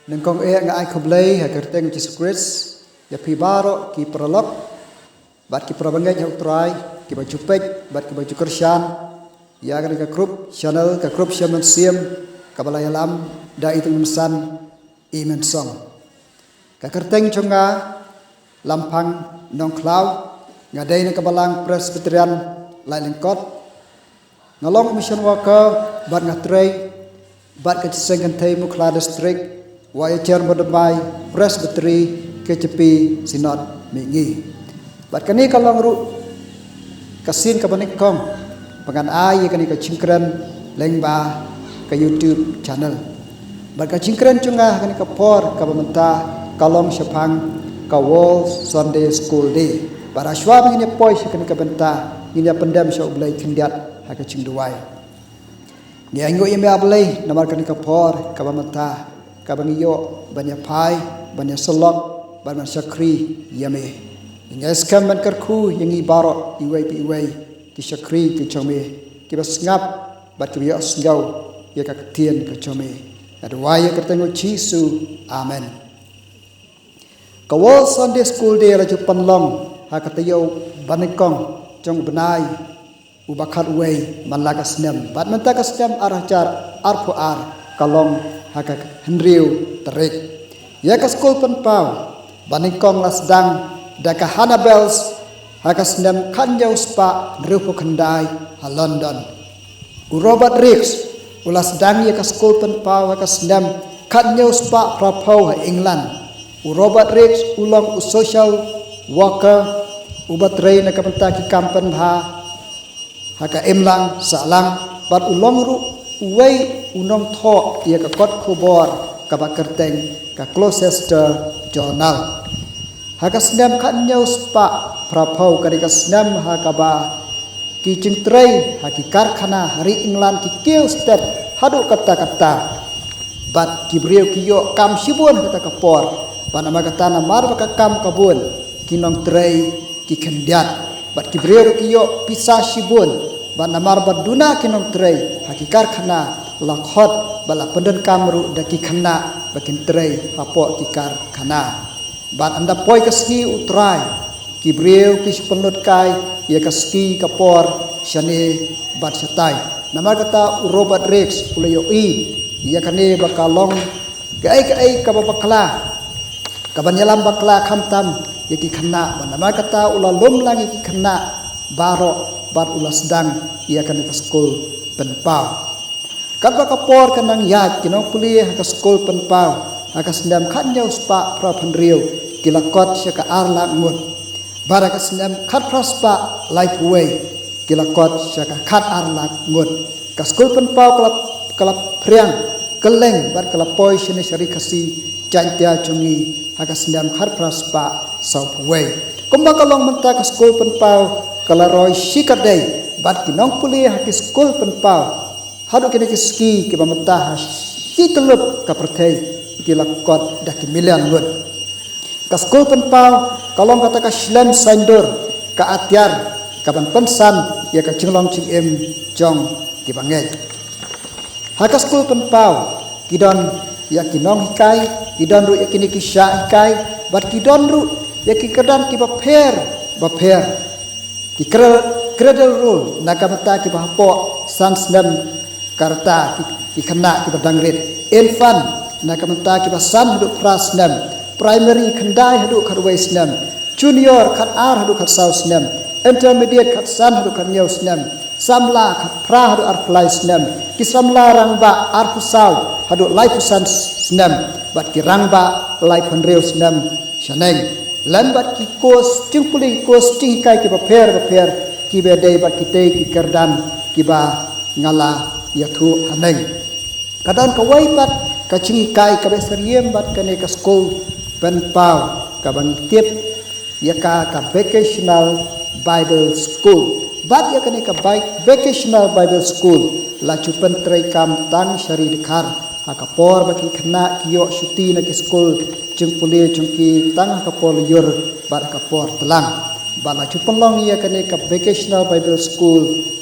Nengkong ngai khoblei ha kerteng Jesus Christ ya pibaro ki prolog bat ki probangai hau trai ki baju pek bat ki baju Kristen ya kan ka group channel ka group Shaman Siam ka balai alam da itu mesan imen song ka kerteng chonga lampang nong klau ngadai na kabalang Presbyterian lai lengkot ngalong mission worker bat ngatrei bat ka sengan thai mukla district Wai Chairman Badamai Presbytery KCP Sinod Mingi. Bat kani kalong ru kasin ka banik kong pangan ai kani ka cingkren lengba ka YouTube channel. Bat ka cingkren chunga kani ka por ka bamenta kalong syapang ka World Sunday School Day. Para sywa ngini poi kani ka benta ngini pendam sya ublai kendiat ha ka cingduai. Ni anggo yeme ablai namar kani ka por ka bamenta kabangiyo banyak pai banyak selok banyak syakri yame ingai skam ban karku yang ibarot iwai ki syakri ki chome ki basngap bat ki asngau ya ka tien ka chome adwaya kertengo Jisu amen ka World Sunday School Day la jupan long ha katayo banikong jong benai ubakat wei malakas nem bat mentakas nem arahcar arpo ar kalong haka Henriu terik ya ka skul penpau banikong lasdang daka Hannibals haka sendam kanjau spa rupu kendai ha London Robert Riggs ulasdang ya ka skul penpau haka sendam kanjau spa prapau ha England Robert Riggs ulang social worker ubatrei na kapenta ki kampen ha haka emlang salang bat ulong ru uwei unong tho ia ka kot khobor ka bakerteng ka Gloucester Journal haka snam khan nyau spa prapau ka ka snam ha ka ba ki cingtrei ha ki karkhana hari England ki kill step hadu kata-kata bat ki breu ki yo kam sibun kata ka por panama kata na mar ka kam kabun kinong trei ki kendiat bat ki breu ki yo pisah sibun ban namar baduna kinong trei hakikar khana lakhot bala pendan kamru daki khana bakin trei hapo kikar khana ban anda poi kaski utrai kibreu kis penut kai ya kaski kapor shane bat satai namar kata Robert Riggs ulayo i ya kane bakalong kai ka bakla ka banyalam bakla khamtam yaki khana ban namar kata ulalum langi ki khana baro bat ulas sedang ia akan ke skul penpau kat bakapor kanang yat kinong kuliah ke skul penpau aka sendam khan jau spa pra phenriu kilakot sya ka arla ngut bara ka sendam khat praspa life way kilakot sya ka khat arla ngut ka skul penpau kalap priang keleng bar kalapoi shini syari kasi chantia chungi aka sendam khat praspa south way kumbakalong menta ka skul penpau kalau roy sikat day bat kinong puli haki skul penpau hadu kini kiski ki bamenta si telup ka pertei ki lakot dak milian lut ka skul penpau kalong kata ka slam sandur ka atyar ka ban pensan ya ka cinglong cingem jong ki bangai haka skul penpau kidon ya kinong hikai kidon ru ya kini kisya hikai bat kidon ru ya ki kedan ki baper ki cradle rule nakamata ki bahapo sansnam karta ki khana ki badangrit infant nakamata ki basan hadu prasnam primary khandai hadu kharwaisnam junior khat ar hadu khat sausnam intermediate khat san hadu khat nyausnam samla khat pra hadu ar plaisnam ki samla rangba ar pusau hadu laipusan snam bat ki rangba laiphanreusnam shaneng lambat ki kos cingpuli kos cingkai ki baper ki bedai bat kitei ki kerdan ki ba ngala yathu haneng kadan ka waipat ka cingkai ka besariem bat kane ka skul penpau ka bangtip ya ka vocational Bible School bat ya kane ka vocational Bible School la chupen trei kam tang syari dekhar hakapor baki khna kiyo syuti na ki skul jengpuli jengki tang kapor yur bar kapor telang bala chupelong ia kane ka vocational Bible School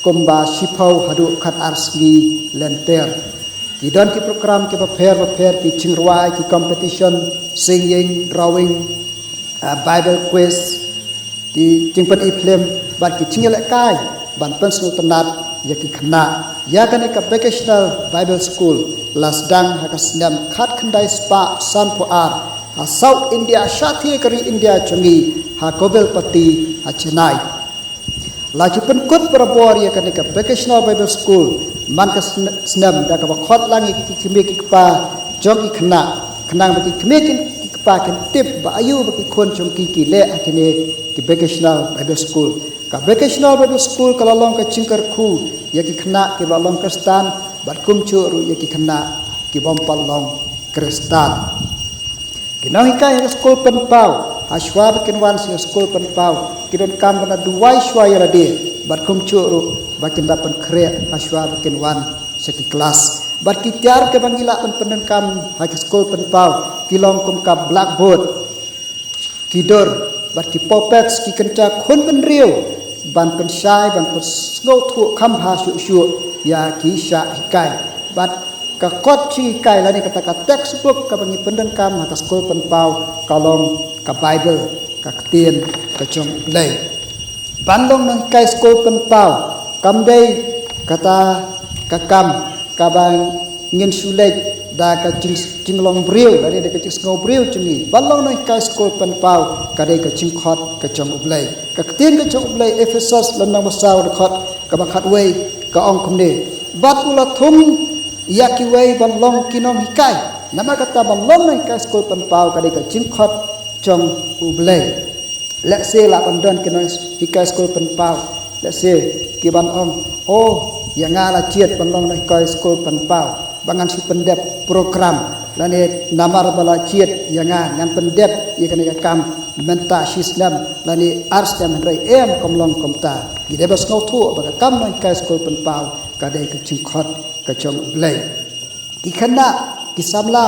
kumba sipau hadu khat arsgi lenter Idon ki program ki prepare ki chingruai ki competition singing, drawing, Bible quiz ki jingpan iflem ban ki chingel kai ban pensnu tanat ya ki khna ya kan ka vocational Bible school lasdang hakasnam khat khandai spa sanpo ar South India Shathi kari India chungi ha Kobelpati ha Chennai laju penkut perabor ya kan ka vocational Bible school man ka snam da ka khot langi ki kime ki pa jong ki khna bagi kime ki pa kan tip ba ayu bagi khon chungki ki le atine ki vocational Bible school ka vocational Bible school kala long ka chingkar khu ya ki khna ki ba long kristan bat kum chu ru ya ki khna ki bom pal long kristan Kinahi kai school penpau, aswa bikin wan si school penpau, kidon kam kena duai swaya rade, bat kum curu, bakin dapat kre aswa bikin wan seki kelas, bat kitiar ke banggila pen kam hak school penpau, kilong kum ka blackboard, kidor, bat ki popets ki kenca kun penriu, ban pensai ban persngo tu kam ha syu ya ki sya hikai, bat ka kot chi kai la ni kata ka textbook ka bangi pendan kam ha school penpau kalong ka Bible ka tien ka chong play bandong nang kai school penpau kam dei kata ka kam ka bang ngin sulej da ka jinglong briu da de ka chisngo briu chungi bandong nang kai school penpau ka dei ka chingkhot ka chong play ka tien ka chong play Ephesus lan nang masau da khot ka ba khat wei ka ong kumne bat ula thum ya ki wei ban long kinom hikai nama kata ban long nai ka school penpau ka ka chingkhot chong ublei let's say la ban don kinom hikai school penpau let's say ki ban ong oh ya ngala chiet ban long nai ka school penpau bangan si pendep program lani namar bala chiet ya ngan pendep ya kan kam menta sisnam lani ars jam rai em kom long kom ta gide bas ngau thu ba kam nai ka school penpau ka dei ka chingkhot ka chong blai ki khana ki samla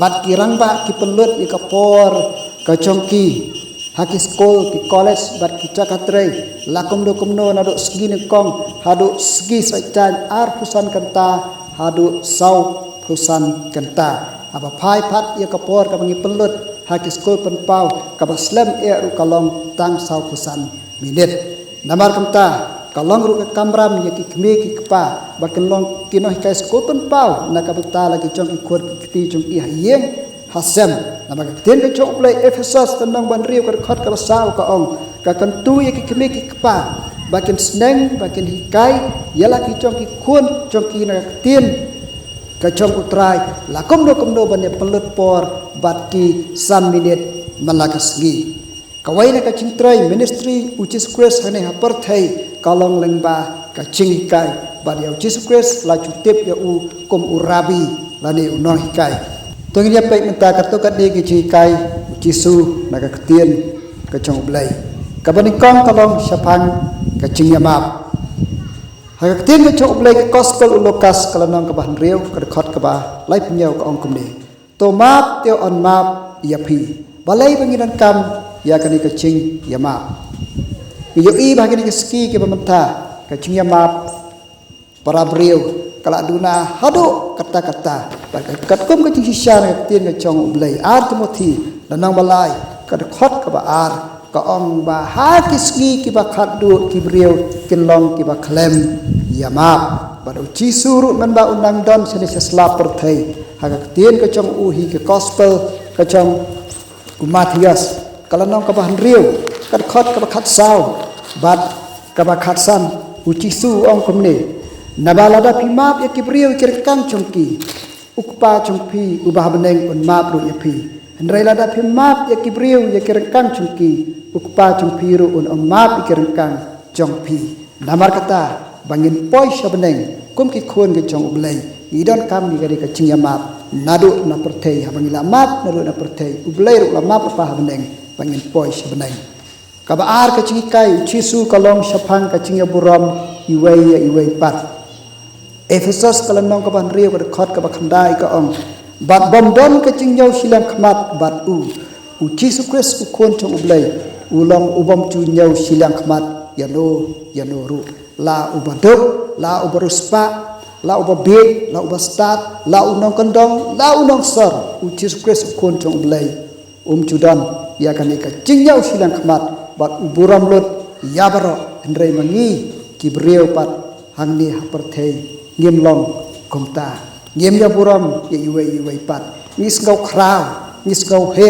bat ki rangba ki pelut ki kapor ka chong ki haki school ki college bat ki chakatrei lakom do komno na do sgi ne kong hadu sgi saitan ar pusan kanta hadu sau pusan kanta apa phai phat ya kapor ka bangi pelut haki school penpau ka baslam e ru kalong tang sau pusan minit namar kanta kalong ru kamram ya ki kme ki kpa bakin long kinoh kai school penpau na ka beta lagi chong ki khot ki ti chong ki hayeng hasem na ba ten ka chong play Ephesus tanang ban riu ka khot ka basau ka ong ka kan tu ya ki kme ki kpa bakin sneng bakin hikai ya la ki chong ki khun chong ki na tin ka chong utrai la kom do ban ya pelut por bat ki san minute malakasgi kawai na ka chingtrai ministry ucis quest hane hapar thai kalong lengba ka chingkai bad ya ucis quest la chutip ya u kom urabi lani unoh hikai tong ya pek menta ka to ka de ki chingkai ucisu na ka tien ka chong blai ka baning kong kalong sapang ka chingyamap ha ka tien ka chong blai ka gospel ulokas kalanong ka ban riu ka khot ka ba lai pnyau ka ong kumni to map teo on map ya phi balai banginan kam ya kani kecing ya map yo i bagi ni ski ke pementa kecing ya map para beliau kala duna hadu kata-kata kat kum kecing sisya na tin ke chong blai ar timothy danang balai kad khot ka ba ar ka ong ba ha ki ski ki ba khat du ki beliau kin long ki ba klem ya map ba chi suru man ba undang don sene slap per thai ha ka tin ke chong u hi ke gospel ke chong Matias kalau nong kabahan riu kad khot kabakhat sao bat kabakhat san ucisu ong komne nabalada pimap ya kibriu kirkang chongki ukpa chongpi ubah beneng on map ru ya pi hendrailada pimap ya kibriu ya kirkang chongki ukpa chongpi ru on map kirkang chongpi namar kata bangin poi sabeneng kum ki khon ke chong ublai idon kam ni gari ka chingya map nadu na pertei habangila map nadu na pertei ublai ru la map pa beneng pangin poi sabenang kabaar ka chingikai chisu kalong sapang ka chingya buram iwei pat Ephesus kalanong ka ban riu ka khot ka bakhandai ka ong bat bomdon ka chingyau silam khmat bat u chisu kres u kon chong ublai ulong ubom chu nyau silam khmat yano ru la ubaduk la ubaruspa lau ba be lau ba start lau nong kandong lau nong sar u Jesus Christ kon trong blai chudan ya kan ka jingyau silang khmat bat buram lot ya baro hendrai mangi ki breu pat hangni haperthei ngim long komta ngim ya buram ya iwe pat ngis ngau khrau ngis ngau he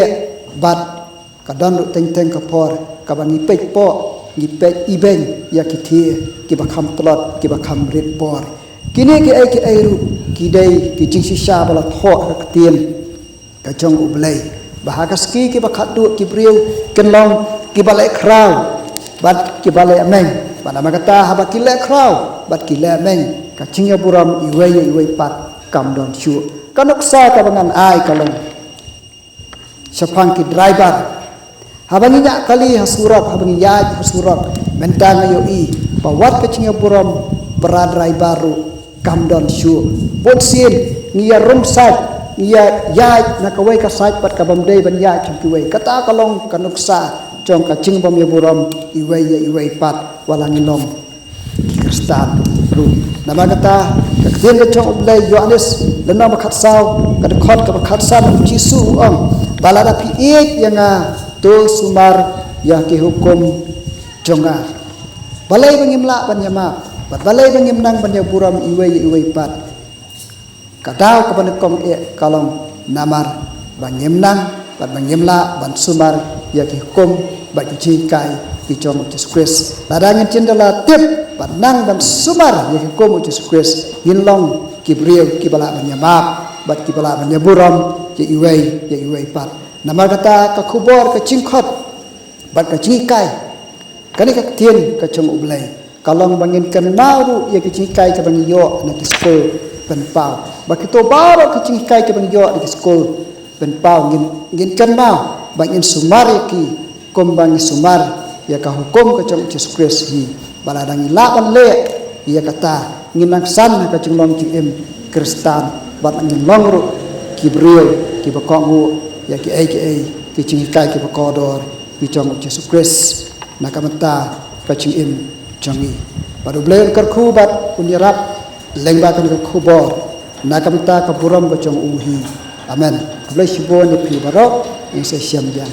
bat kadan ru teng ka por ka bangi pek po ngi pek ibeng ya ki thi ki ba kham plot ki ba kham rit por kini ki ai ru ki dei ki jing si sha bala tho ka tien ka chong ublei bahaka ski ki ba khat du ki breu ken long ki ba le khrau bat ki ba le meng bana magata ha ba ki le khrau bat ki le meng ka chingya buram iwe pat kam don chu kanok sa ka bangan ai kalong sapang ki driver habangi nya kali hasurak habangi ya hasurak mentang ayo I bawat ke chingya buram berad driver kam don chu bonsin ngia rum sat ngia ya na kawai ka sat pat ka bamdei ban ya chung kiwei kata kalong kanuksa chong ka ching bam ya buram iwe pat walang ilong kristan ru nama kata kakien ka chong oblai Yohanes lena makhat saw ka khot ka makhat sa Jisu ong balada pi yang to sumar ya ke hukum jonga balai bangimla banyama balai bangim nang banya buram iwe pat kadau ka banekong kalong namar bangim nang bangim la ban sumar ya ki hukum ba ki kai ki chong Jesus Christ ladangin cindala tip banang ban sumar ya ki hukum Jesus Christ yin long ki brieu ki bala banyama bat ki bala banya buram ya iwe pat namar kata ka khubor ka chingkhot bat ka chingikai kani ka tien ka chong ublai kalong bangin kenau ya ki chingikai ka bang yo na ki school ben pau ba ki to baro ki chingikai ka bang yo na ki school ben pau ngin kenau bangin sumar ki kom bang sumar ya ka hukum ka chong Jesus Christ hi baladang laban le ya kata nginang san ka chong long ki em kristan bat ngin long ru ki brieu ki bakongu ya ki ki chingikai ki bakodor ki chong Jesus Christ nakamata ka ching im changi baru belayan kerku bat unyarap lengba kan kerku bor nakamta ka buram ka chong uhi amen bless you bon pi barok yang saya siam jang